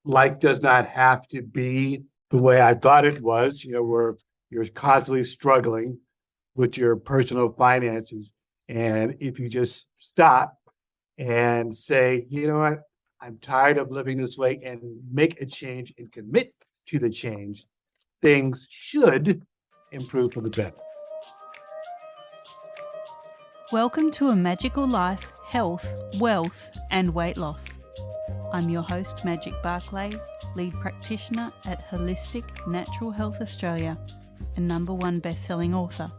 life does not have to be the way I thought it was, where you're constantly struggling with your personal finances. And if you just stop and say, you know what, I'm tired of living this way and make a change and commit to the change, things should improve for the better. Welcome to A Magical Life, Health, Wealth and Weight Loss. I'm your host, Magic Barclay, lead practitioner at Holistic Natural Health Australia and #1 best-selling author.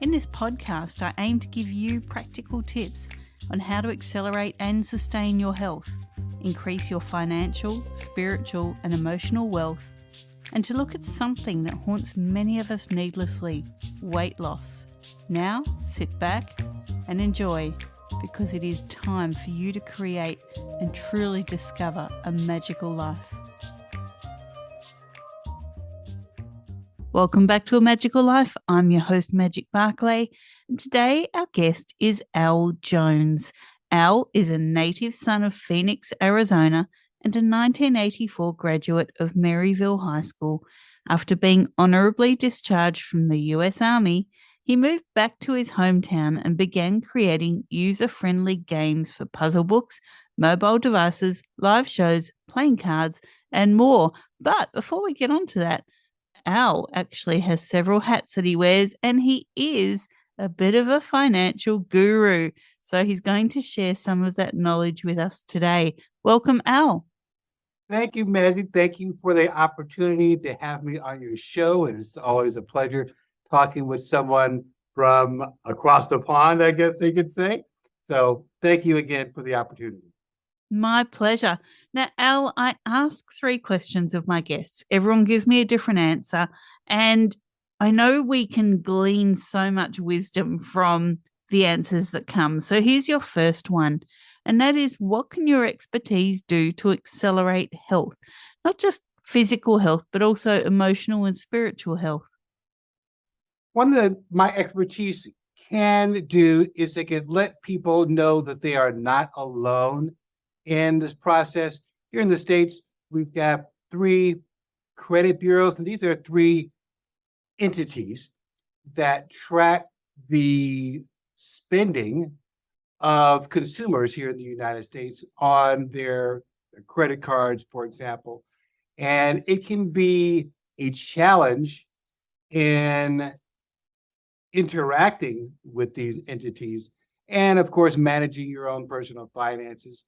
In this podcast, I aim to give you practical tips on how to accelerate and sustain your health, increase your financial, spiritual and emotional wealth, and to look at something that haunts many of us needlessly, weight loss. Now, sit back and enjoy, because it is time for you to create and truly discover a magical life. Welcome back to A Magical Life. I'm your host, Magic Barclay, and today our guest is Al Jones. Al is a native son of Phoenix, Arizona, and a 1984 graduate of Maryville High School. After being honorably discharged from the U.S. Army, he moved back to his hometown and began creating user-friendly games for puzzle books, mobile devices, live shows, playing cards, and more. But before we get on to that, Al actually has several hats that he wears, and he is a bit of a financial guru. So he's going to share some of that knowledge with us today. Welcome, Al. Thank you, Magic. Thank you for the opportunity to have me on your show. And it's always a pleasure talking with someone from across the pond, I guess they could say. So thank you again for the opportunity. My pleasure. Now, Al, I ask 3 questions of my guests. Everyone gives me a different answer. And I know we can glean so much wisdom from the answers that come. So here's your first one. And that is, what can your expertise do to accelerate health? Not just physical health, but also emotional and spiritual health. One that my expertise can do is it can let people know that they are not alone in this process. Here in the States, we've got 3 credit bureaus, and these are 3 entities that track the spending of consumers here in the United States on their credit cards, for example. And it can be a challenge in interacting with these entities and, of course, managing your own personal finances,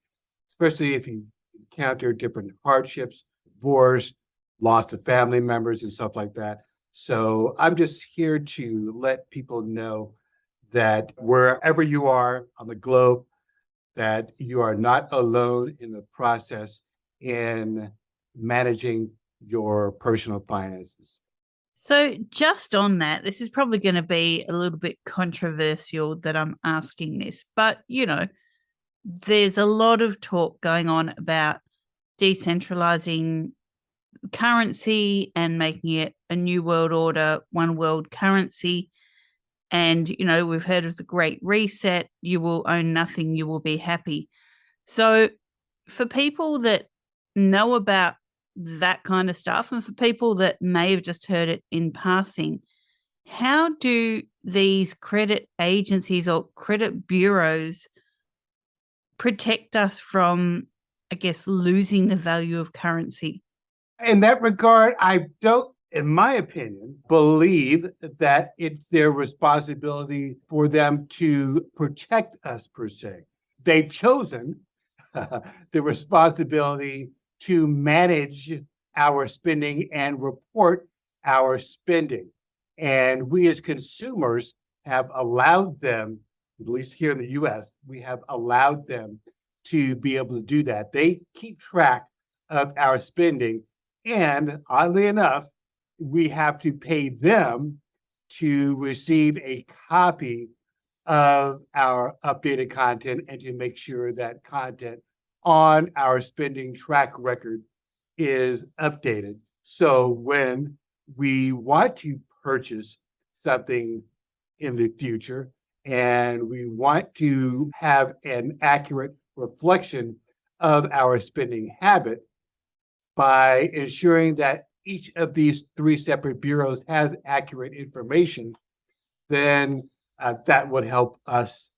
especially if you encounter different hardships, divorce, loss of family members and stuff like that. So I'm just here to let people know that wherever you are on the globe, that you are not alone in the process in managing your personal finances. So just on that, this is probably going to be a little bit controversial that I'm asking this, but, there's a lot of talk going on about decentralizing currency and making it a new world order, one world currency. And, we've heard of the Great Reset. You will own nothing, you will be happy. So for people that know about that kind of stuff, and for people that may have just heard it in passing, how do these credit agencies or credit bureaus protect us from, I guess, losing the value of currency? In that regard, I don't, in my opinion, believe that it's their responsibility for them to protect us per se. They've chosen the responsibility to manage our spending and report our spending. And we as consumers have allowed them, at least here in the US, we have allowed them to be able to do that. They keep track of our spending. And oddly enough, we have to pay them to receive a copy of our updated content and to make sure that content on our spending track record is updated. So when we want to purchase something in the future and we want to have an accurate reflection of our spending habit, by ensuring that each of these three separate bureaus has accurate information, then that would help us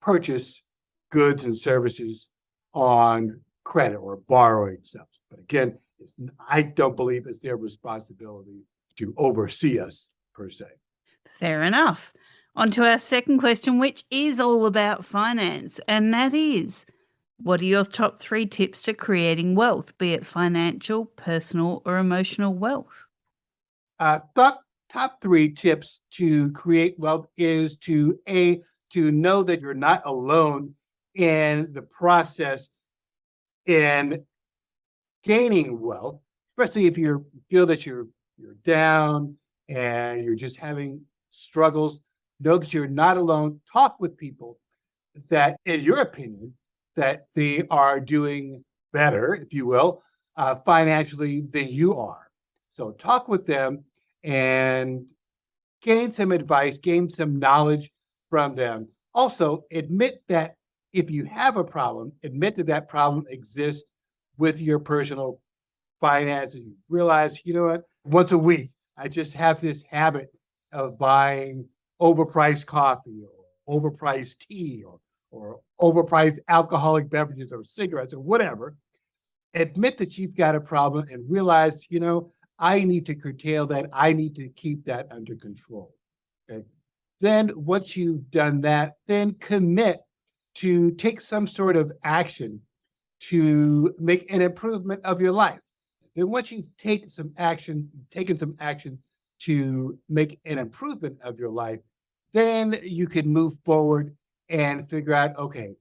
purchase goods and services on credit or borrowing stuff. But again, I don't believe it's their responsibility to oversee us per se. Fair enough. On to our second question, which is all about finance, and that is, what are your top 3 tips to creating wealth, be it financial, personal, or emotional wealth? Top 3 tips to create wealth is to know that you're not alone in the process in gaining wealth, especially if you feel that you're down and you're just having struggles. Know that you're not alone. Talk with people that, in your opinion, that they are doing better, if you will, financially than you are. So talk with them and gain some advice, gain some knowledge from them. Also, admit that if you have a problem, admit that that problem exists with your personal finances. You realize, you know what, once a week, I just have this habit of buying overpriced coffee or overpriced tea or overpriced alcoholic beverages or cigarettes or whatever. Admit that you've got a problem and realize, I need to curtail that. I need to keep that under control. Okay. Then once you've done that, then commit to take some sort of action to make an improvement of your life. Then once you've taken some action to make an improvement of your life, then you can move forward and figure out, okay,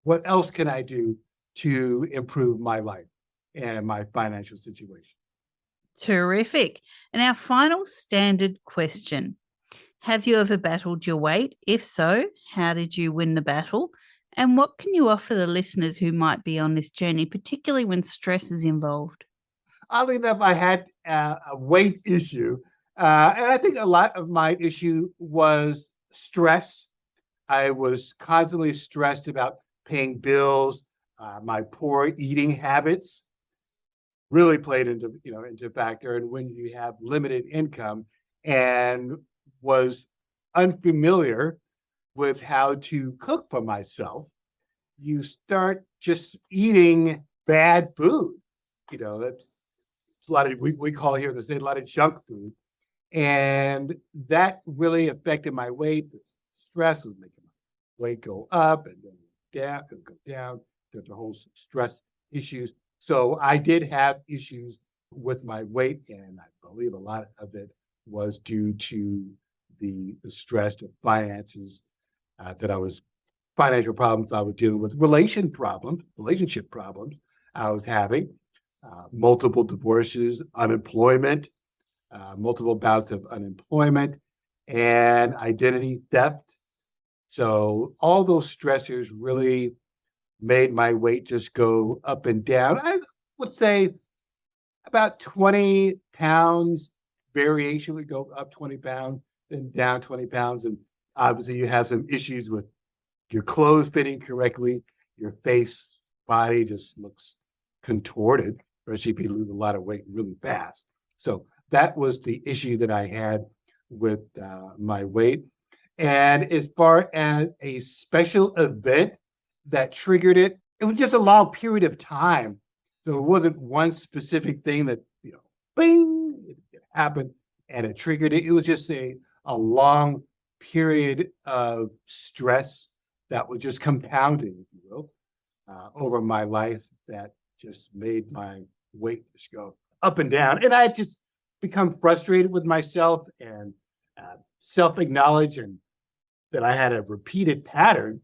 what else can I do to improve my life and my financial situation? Terrific. And our final standard question. Have you ever battled your weight? If so, how did you win the battle? And what can you offer the listeners who might be on this journey, particularly when stress is involved? Oddly enough, I had a weight issue. And I think a lot of my issue was stress. I was constantly stressed about paying bills. My poor eating habits really played into factor. And when you have limited income and was unfamiliar with how to cook for myself, you start just eating bad food. That's a lot of we call here in the state a lot of junk food. And that really affected my weight. The stress was making my weight go up and then down, go down, the whole stress issues. So I did have issues with my weight, and I believe a lot of it was due to the stress of finances financial problems I was dealing with, relationship problems I was having, multiple divorces, unemployment, multiple bouts of unemployment, and identity theft. So all those stressors really made my weight just go up and down. I would say about 20 pounds variation would go up 20 pounds, then down 20 pounds. And obviously you have some issues with your clothes fitting correctly. Your face, body just looks contorted, especially if you lose a lot of weight really fast. So that was the issue that I had with my weight. And as far as a special event that triggered it, it was just a long period of time. So it wasn't one specific thing that, bing, it happened and it triggered it. It was just a long period of stress that was just compounding, if you will, over my life that just made my weight just go up and down. And I just become frustrated with myself and self-acknowledge and that I had a repeated pattern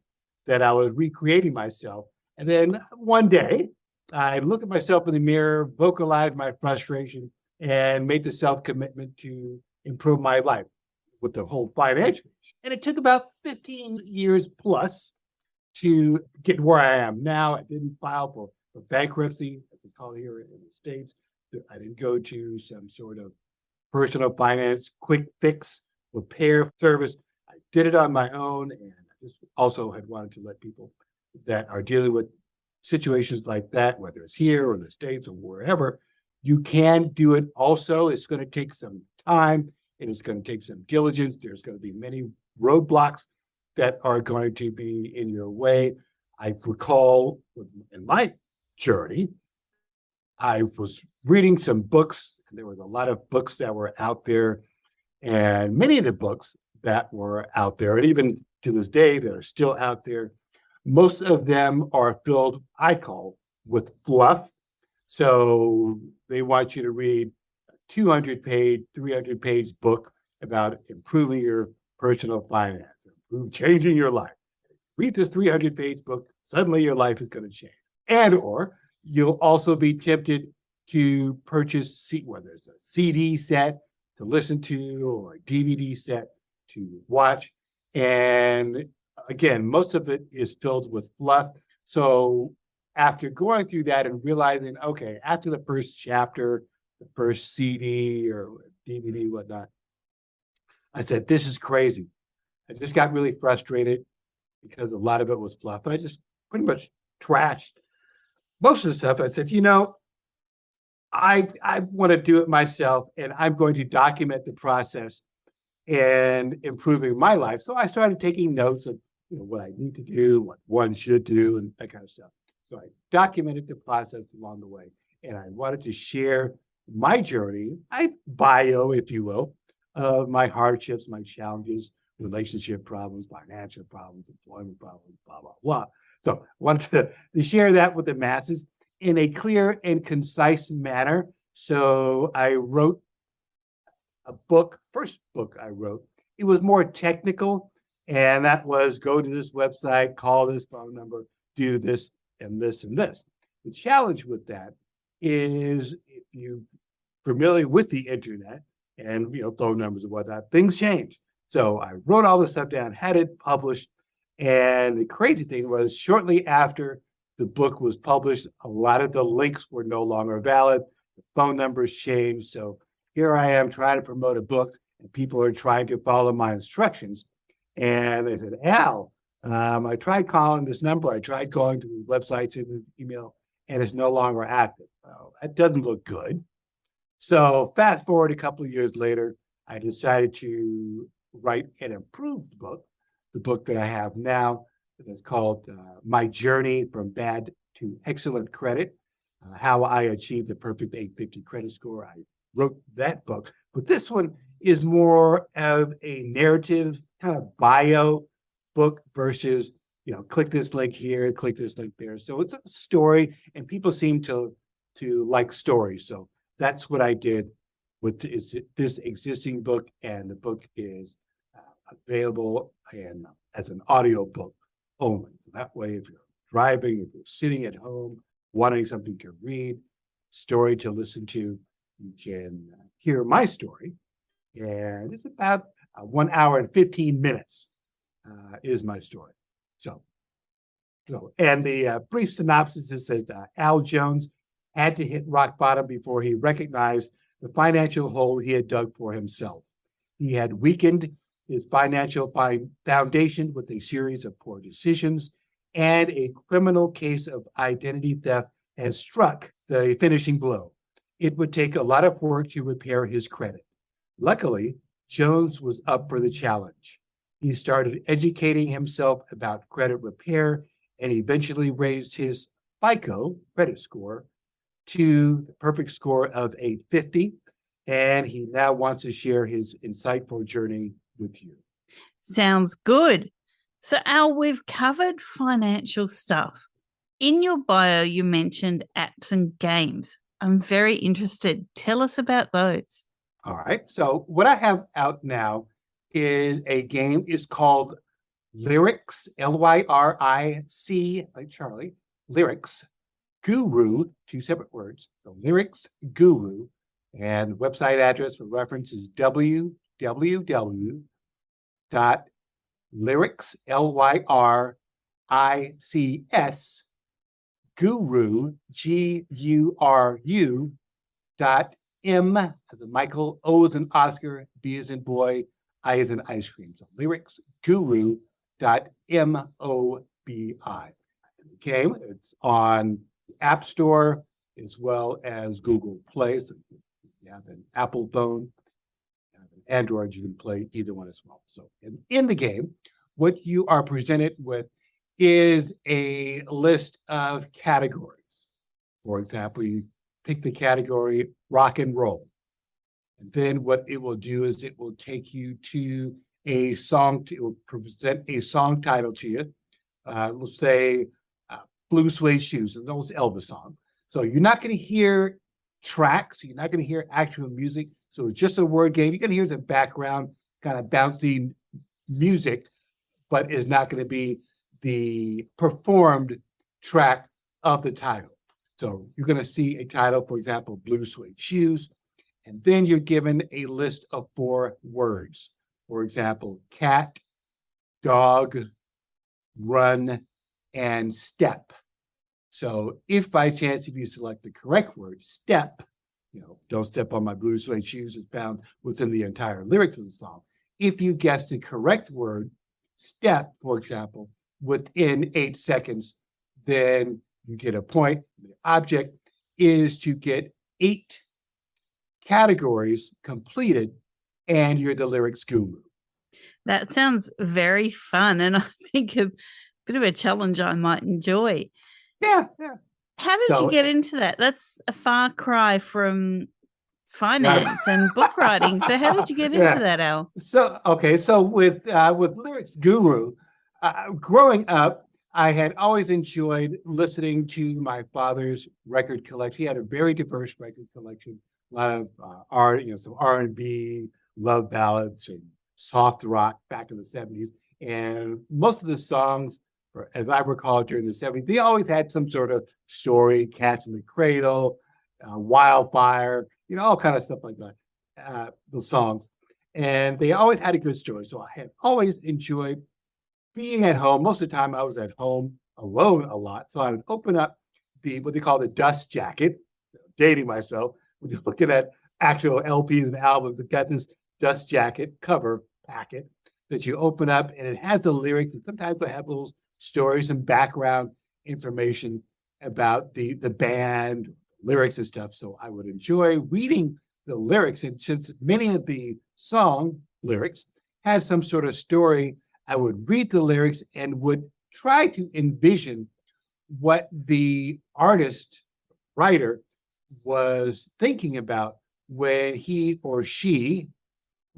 that I was recreating myself. And then one day I looked at myself in the mirror, vocalized my frustration, and made the self-commitment to improve my life with the whole financial issue. And it took about 15 years plus to get where I am now. I didn't file for bankruptcy, as we call it here in the States. I didn't go to some sort of personal finance quick fix repair service. I did it on my own, and I just also had wanted to let people that are dealing with situations like that, whether it's here or in the States or wherever, You can do it also. It's going to take some time and it's going to take some diligence. There's going to be many roadblocks that are going to be in your way. I recall in my journey, I was reading some books, and there was a lot of books that were out there, and many of the books that were out there, and even to this day that are still out there, most of them are filled, I call, with fluff. So they want you to read a 200-page, 300-page book about improving your personal finance, changing your life. Read this 300-page book, suddenly your life is going to change. And or you'll also be tempted to purchase, whether it's a CD set to listen to or a DVD set to watch. And again, most of it is filled with fluff. So after going through that and realizing, okay, after the first chapter, the first CD or DVD, whatnot, I said, this is crazy. I just got really frustrated because a lot of it was fluff. But I just pretty much trashed most of the stuff. I said, I want to do it myself, and I'm going to document the process and improving my life. So I started taking notes of what I need to do, what one should do, and that kind of stuff. So I documented the process along the way, and I wanted to share my journey, my bio, if you will, of my hardships, my challenges, relationship problems, financial problems, employment problems, blah, blah, blah. So I wanted to share that with the masses in a clear and concise manner. So I wrote a book, first book I wrote. It was more technical, and that was go to this website, call this phone number, do this and this and this. The challenge with that is if you're familiar with the internet and phone numbers and whatnot, things change. So I wrote all this stuff down, had it published, and the crazy thing was shortly after the book was published, a lot of the links were no longer valid. The phone numbers changed. So here I am trying to promote a book, and people are trying to follow my instructions. And they said, Al, I tried calling this number. I tried going to websites and email, and it's no longer active. Well, that doesn't look good. So fast forward a couple of years later, I decided to write an improved book, the book that I have now. It's called My Journey from Bad to Excellent Credit, How I Achieved the Perfect 850 Credit Score. I wrote that book, but this one is more of a narrative kind of bio book versus, click this link here, click this link there. So it's a story, and people seem to like stories. So that's what I did with this existing book, and the book is available as an audio book only. That way, if you're driving, if you're sitting at home, wanting something to read, story to listen to, you can hear my story. And it's about 1 hour and 15 minutes is my story. So and the brief synopsis is that Al Jones had to hit rock bottom before he recognized the financial hole he had dug for himself. He had weakened his financial foundation with a series of poor decisions, and a criminal case of identity theft has struck the finishing blow. It would take a lot of work to repair his credit. Luckily, Jones was up for the challenge. He started educating himself about credit repair and eventually raised his FICO credit score to the perfect score of 850. And he now wants to share his insightful journey with you. Sounds good. So, Al, we've covered financial stuff. In your bio, you mentioned apps and games. I'm very interested. Tell us about those. All right. So what I have out now is a game. It's called Lyrics, Lyric, like Charlie, Lyrics Guru, 2 separate words. So Lyrics Guru. And the website address for reference is www.lyrics, Lyrics, guru, GURU, .m as in Michael, O as in Oscar, B as in boy, I as in ice cream. So lyricsguru.mobi. Okay, it's on the App Store, as well as Google Play. So if you have an Apple phone, you have an Android, you can play either one as well. So in the game, what you are presented with is a list of categories. For example, you pick the category rock and roll. And then what it will do is it will take you to a song, it will present a song title to you. Let's say Blue Suede Shoes, and those Elvis song. So you're not going to hear tracks, you're not going to hear actual music. So it's just a word game. You're going to hear the background kind of bouncing music, but it's not going to be the performed track of the title. So you're going to see a title, for example, Blue Suede Shoes, and then you're given a list of 4 words. For example, cat, dog, run, and step. So if by chance, if you select the correct word, step, don't step on my blue suede shoes is found within the entire lyrics of the song. If you guess the correct word, step, for example, within 8 seconds, then you get a point. The object is to get 8 categories completed, and you're the lyrics guru. That sounds very fun, and I think a bit of a challenge I might enjoy. Yeah. How did you get into that? That's a far cry from finance and book writing. So how did you get into that, Al? So with Lyrics Guru, growing up, I had always enjoyed listening to my father's record collection. He had a very diverse record collection, a lot of some R&B, love ballads, and soft rock back in the 70s. And most of the songs, as I recall, during the 70s, they always had some sort of story, Cats in the Cradle, Wildfire, all kind of stuff like that, those songs. And they always had a good story. So I had always enjoyed being at home. Most of the time I was at home alone a lot. So I would open up what they call the dust jacket, dating myself. When you're looking at actual LPs and albums, they've got this dust jacket cover packet that you open up, and it has the lyrics, and sometimes I have little stories and background information about the band, lyrics and stuff. So I would enjoy reading the lyrics, and since many of the song lyrics had some sort of story, I would read the lyrics and would try to envision what the artist, writer, was thinking about when he or she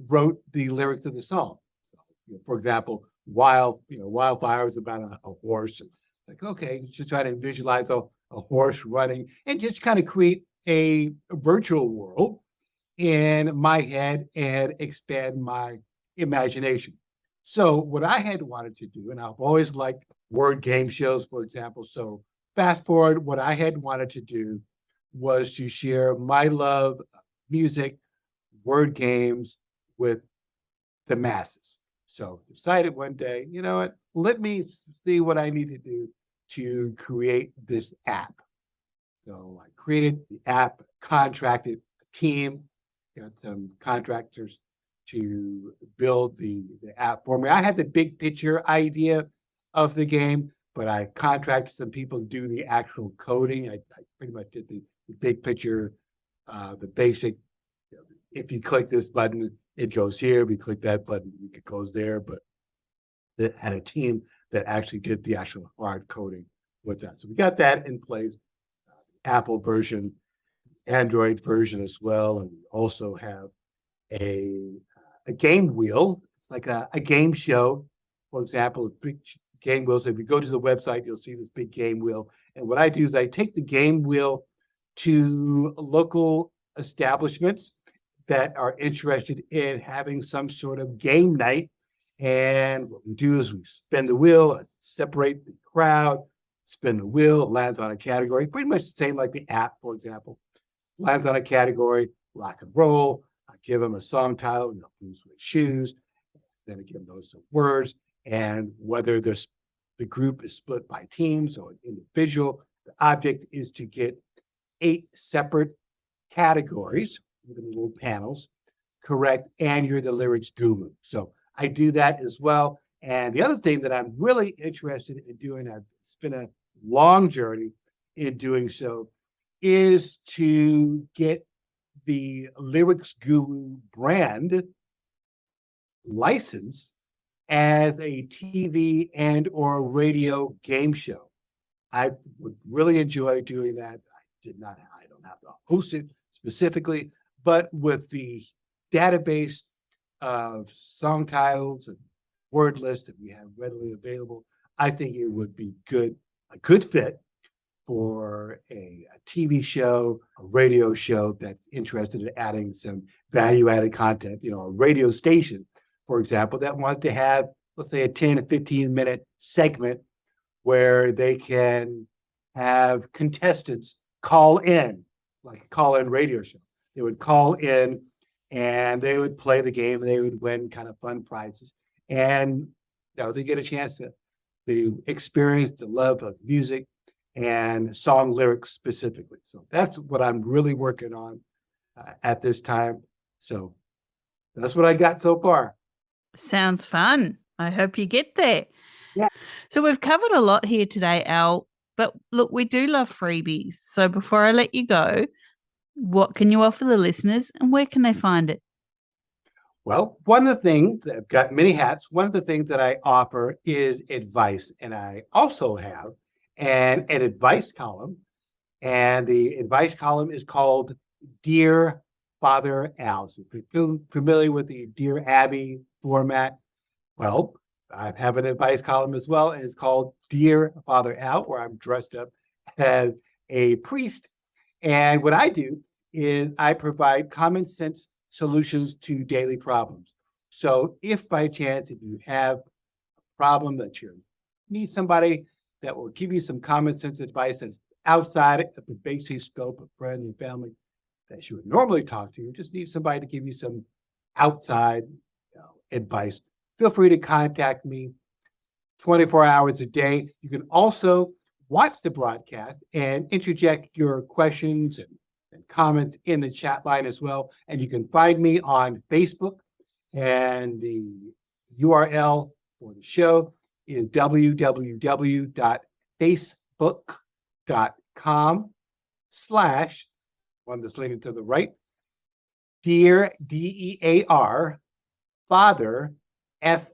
wrote the lyrics of the song. So, for example, Wildfire is about a horse. Like, okay, you should try to visualize a horse running and just kind of create a virtual world in my head and expand my imagination. So what I had wanted to do, and I've always liked word game shows, for example. So fast forward, what I had wanted to do was to share my love of music, word games with the masses. So decided one day, you know what, let me see what I need to do to create this app. So I created the app, contracted a team, got some contractors to build the app for me. I had the big picture idea of the game, but I contracted some people to do the actual coding. I pretty much did the big picture, the basic. If you click this button, it goes here. If you click that button, it goes there. But it had a team that actually did the actual hard coding with that. So we got that in place. Apple version, Android version as well, and we also have a game wheel. It's like a game show. For example, a big game wheel. So if you go to the website, you'll see this big game wheel. And what I do is I take the game wheel to local establishments that are interested in having some sort of game night. And what we do is we spin the wheel, separate the crowd, spin the wheel, it lands on a category, pretty much the same like the app, for example. Lands on a category, rock and roll. I give them a song title, Blue Suede Shoes. Then I give them those words. And whether the group is split by teams or an individual, the object is to get 8 separate categories, even little panels, correct, and you're the lyrics guru. So I do that as well. And the other thing that I'm really interested in doing, it's been a long journey in doing so, is to get the Lyrics Guru brand license as a TV and or radio game show. I would really enjoy doing that. I don't have to host it specifically, but with the database of song titles and word lists that we have readily available, I think it would be a good fit for a TV show, a radio show that's interested in adding some value-added content, a radio station, for example, that wants to have, let's say, a 10 to 15-minute segment where they can have contestants call in, like a call-in radio show. They would call in and they would play the game and they would win kind of fun prizes. And they get a chance to experience the love of music and song lyrics specifically. So that's what I'm really working on at this time. So that's what I got so far. Sounds fun. I hope you get there. Yeah. So we've covered a lot here today, Al, but look, we do love freebies. So before I let you go, what can you offer the listeners and where can they find it? Well, one of the things, I've got many hats. One of the things that I offer is advice. And I also have an advice column. And the advice column is called Dear Father Al. So if you're familiar with the Dear Abby format, well, I have an advice column as well. And it's called Dear Father Al, where I'm dressed up as a priest. And what I do is I provide common sense solutions to daily problems. So if by chance, if you have a problem that you need somebody that will give you some common sense advice that's outside of the basic scope of friends and family that you would normally talk to, you just need somebody to give you some outside advice, feel free to contact me 24 hours a day. You can also watch the broadcast and interject your questions and comments in the chat line as well. And you can find me on Facebook, and the URL for the show is www.facebook.com/ one that's leaning to the right, Dear DEAR Father FATHER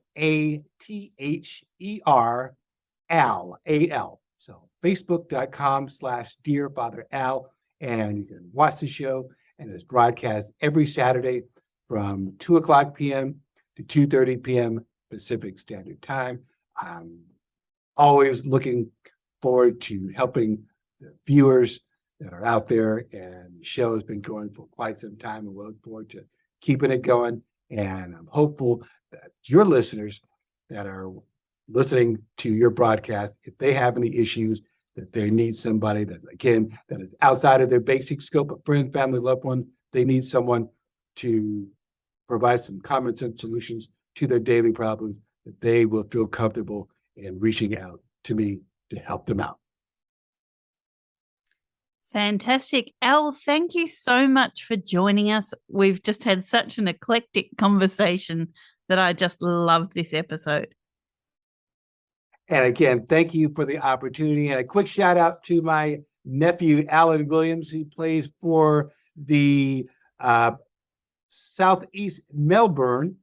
AL. So facebook.com/Dear Father Al. And you can watch the show, and it's broadcast every Saturday from 2:00 p.m. to 2:30 p.m. Pacific Standard Time. I'm always looking forward to helping the viewers that are out there, and the show has been going for quite some time, and we look forward to keeping it going. And I'm hopeful that your listeners that are listening to your broadcast, if they have any issues, that they need somebody that, again, that is outside of their basic scope of friends, family, loved one. They need someone to provide some common sense solutions to their daily problems, that they will feel comfortable in reaching out to me to help them out. Fantastic. Al, thank you so much for joining us. We've just had such an eclectic conversation that I just love this episode. And again, thank you for the opportunity. And a quick shout out to my nephew, Alan Williams. He plays for the Southeast Melbourne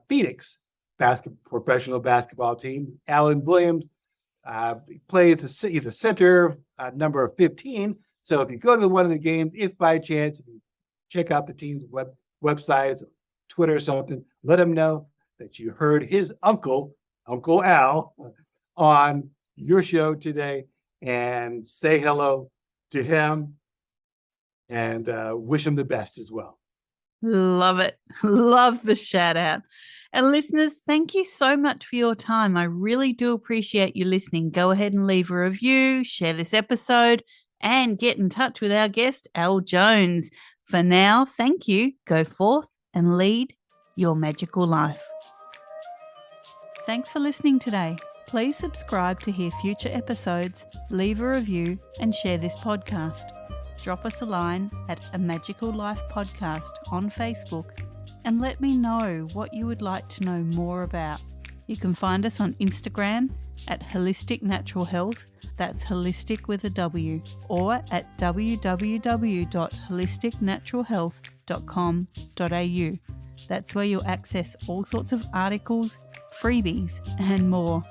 Phoenix professional basketball team. Alan Williams he's a center, number 15. So if you go to one of the games, if by chance, if you check out the team's websites, Twitter or something, let him know that you heard his Uncle Al, on your show today, and say hello to him and wish him the best as well. Love it. Love the shout out. And listeners, thank you so much for your time. I really do appreciate you listening. Go ahead and leave a review, share this episode, and get in touch with our guest, Al Jones. For now, thank you. Go forth and lead your magical life. Thanks for listening today. Please subscribe to hear future episodes, leave a review, and share this podcast. Drop us a line at A Magical Life Podcast on Facebook and let me know what you would like to know more about. You can find us on Instagram at Holistic Natural Health, that's holistic with a W, or at www.holisticnaturalhealth.com.au. That's where you'll access all sorts of articles, freebies, and more.